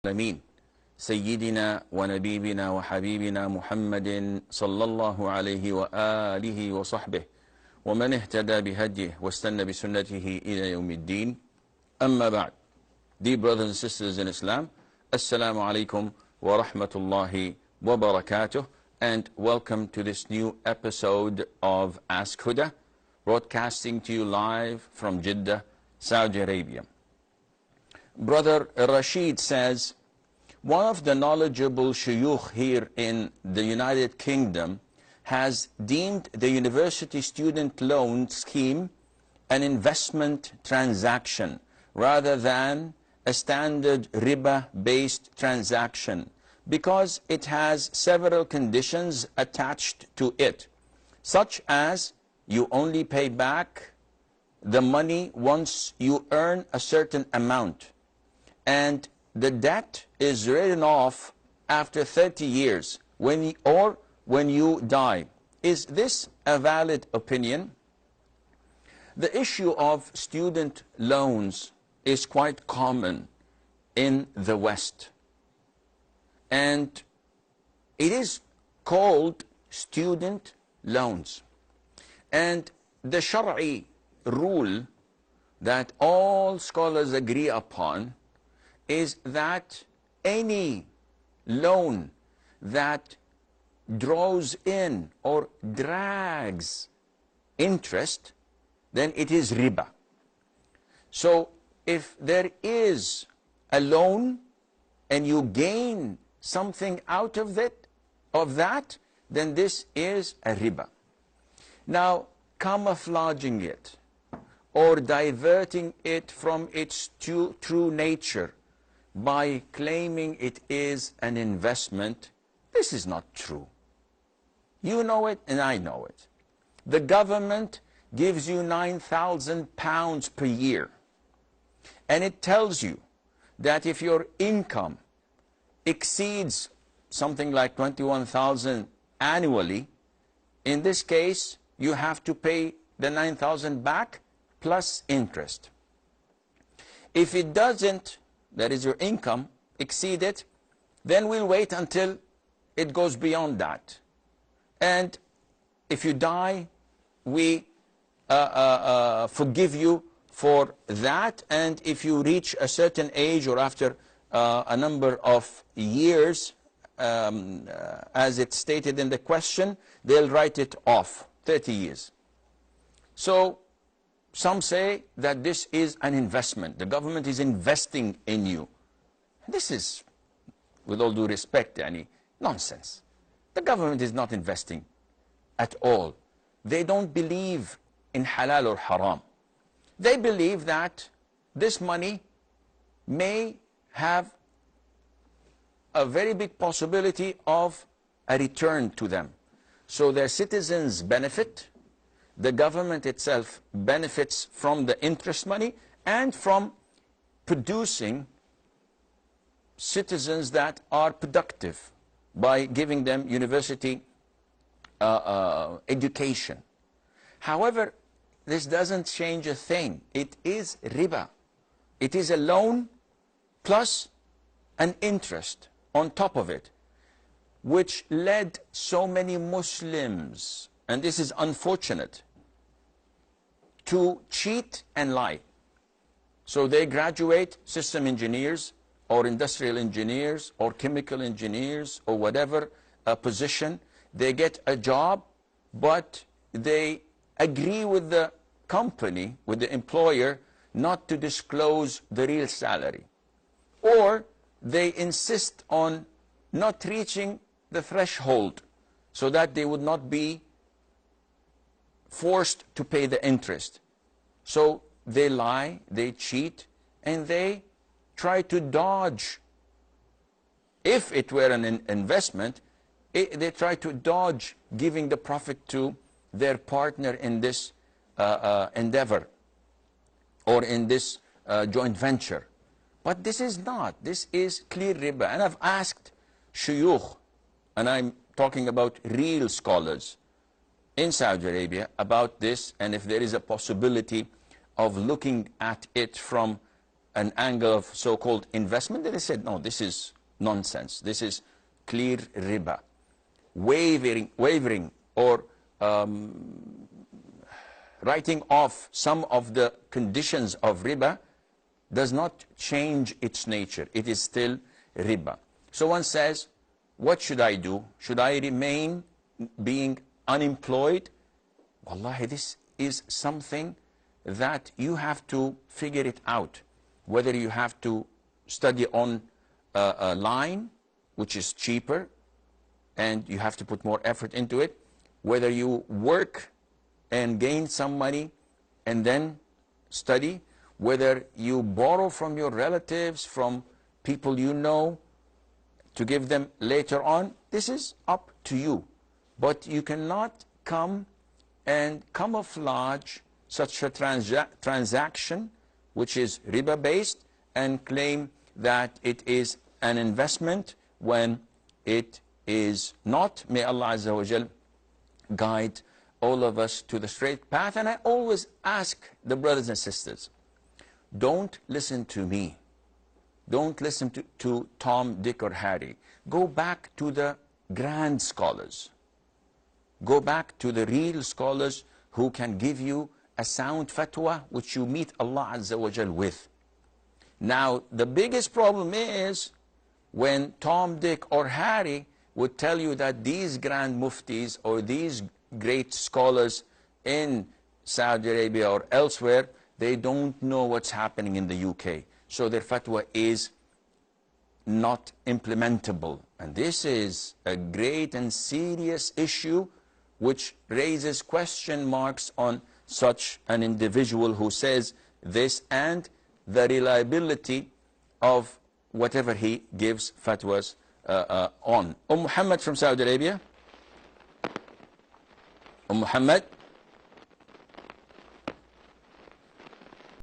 العالمين سيدنا ونبينا وحبيبنا محمد صلى الله عليه وآله وصحبه ومن اهتدى بهديه واستنى بسنته إلى يوم الدين أما بعد. Dear brothers and sisters in Islam, Assalamu alaikum wa rahmatullahi wa barakatuh, and welcome to this new episode of Ask Huda, broadcasting to you live from Jeddah, Saudi Arabia. Brother Rashid says, one of the knowledgeable shuyukh here in the United Kingdom has deemed the university student loan scheme an investment transaction rather than a standard riba-based transaction because it has several conditions attached to it, such as you only pay back the money once you earn a certain amount, and the debt is written off after 30 years when you die. Is this a valid opinion? The issue of student loans is quite common in the West, and it is called student loans. And the Shar'i rule that all scholars agree upon is that any loan that draws in or drags interest, then it is riba. So if there is a loan and you gain something out of that, then this is a riba. Now, camouflaging it or diverting it from its true nature by claiming it is an investment, this is not true. You know it and I know it. The government gives you £9,000 per year, and it tells you that if your income exceeds something like 21,000 annually, in this case you have to pay the 9,000 back plus interest. If it doesn't, that is your income, exceed it, then we'll wait until it goes beyond that. And if you die, we forgive you for that. And if you reach a certain age or after a number of years, as it's stated in the question, they'll write it off, 30 years. So some say that this is an investment. The government is investing in you. This is, with all due respect, nonsense. The government is not investing at all. They don't believe in halal or haram. They believe that this money may have a very big possibility of a return to them. So their citizens benefit, the government itself benefits from the interest money and from producing citizens that are productive by giving them university education. However, this doesn't change a thing. It is riba. It is a loan plus an interest on top of it, which led so many Muslims, and this is unfortunate, to cheat and lie. So they graduate system engineers or industrial engineers or chemical engineers or whatever position. They get a job, but they agree with the company, with the employer, not to disclose the real salary. Or they insist on not reaching the threshold so that they would not be forced to pay the interest. So they lie, they cheat, and they try to dodge. If it were an investment, they try to dodge giving the profit to their partner in this endeavor or in this joint venture. But this is not. This is clear riba. And I've asked shuyukh, and I'm talking about real scholars in Saudi Arabia about this, and if there is a possibility of looking at it from an angle of so-called investment, they said, no, this is nonsense. This is clear riba. Wavering or writing off some of the conditions of riba does not change its nature. It is still riba. So one says, what should I do? Should I remain being unemployed? Wallahi, this is something that you have to figure it out. Whether you have to study on a line, which is cheaper, and you have to put more effort into it. Whether you work and gain some money and then study. Whether you borrow from your relatives, from people you know, to give them later on. This is up to you. But you cannot come and camouflage such a transaction, which is riba-based, and claim that it is an investment when it is not. May Allah Azza wa Jal guide all of us to the straight path. And I always ask the brothers and sisters, don't listen to me. Don't listen to Tom, Dick, or Harry. Go back to the grand scholars. Go back to the real scholars who can give you a sound fatwa which you meet Allah Azza wa Jal with. Now, the biggest problem is when Tom, Dick, or Harry would tell you that these grand muftis or these great scholars in Saudi Arabia or elsewhere, they don't know what's happening in the UK. So their fatwa is not implementable. And this is a great and serious issue which raises question marks on such an individual who says this and the reliability of whatever he gives fatwas on. Muhammad from Saudi Arabia. Muhammad.